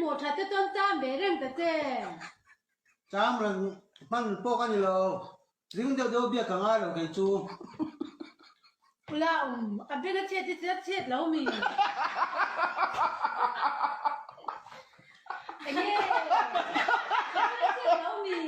một thật cho tôi tam bé rừng thật thế chám lần mang po cái gì đâu riêng đâu biết cả ai đâu cái chú là à biết nó chết lâu mình anh ấy chết lâu mình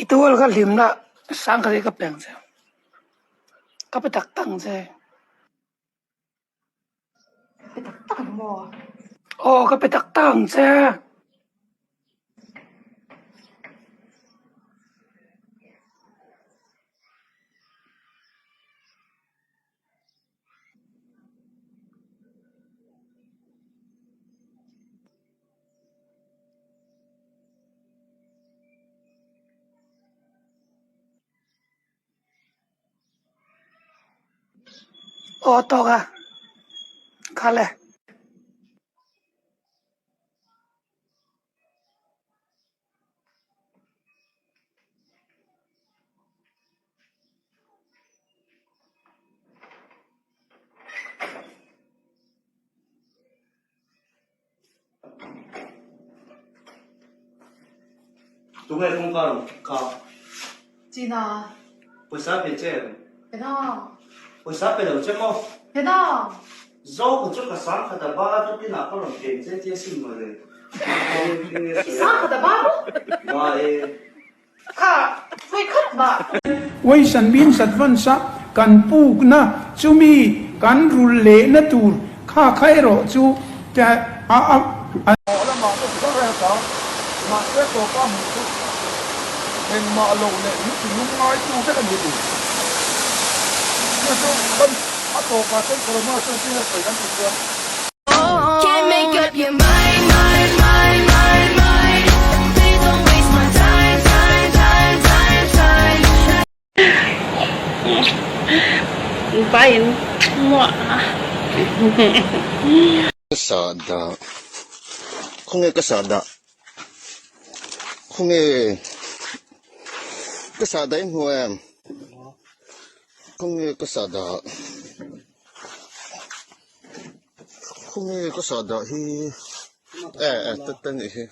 Itual ka limna sang kali ka peng se kapetak tang se tao mò oh kapetak tang se oh to ka kale tụi ngay không còn có chị nào buổi sáng về chơi thế nào buổi sáng về đầu chơi mò thế nào dâu của chút cả sáng cả ba chút đi nào có lòng tiền chơi xin mà rồi sao cả ba mà cả phải khất mà Wai san bin sat van sa kan puk na chumi kan rul le na tur kha khai ro chu ta a la ma ko sa ra ka ma se ko ka mu ku en ma lo le ni ti nu ngai tu sa kan ni tu so kan a to ka sen ko ma so si na kan tu ko Can't make up your mind. Please don't waste my time. Bayan mo. Kasada. Kung kasada. Kung kasada yung huwag. Kung kasada. Kung kasada hi. Tatan eh.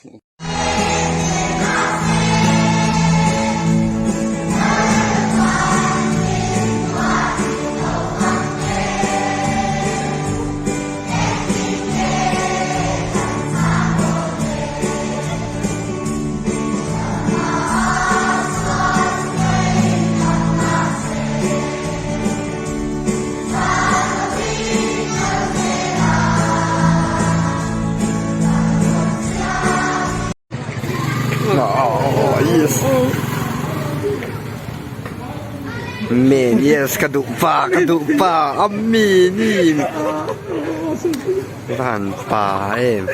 Men, yes, kadupa, amin. Tahan pa eh.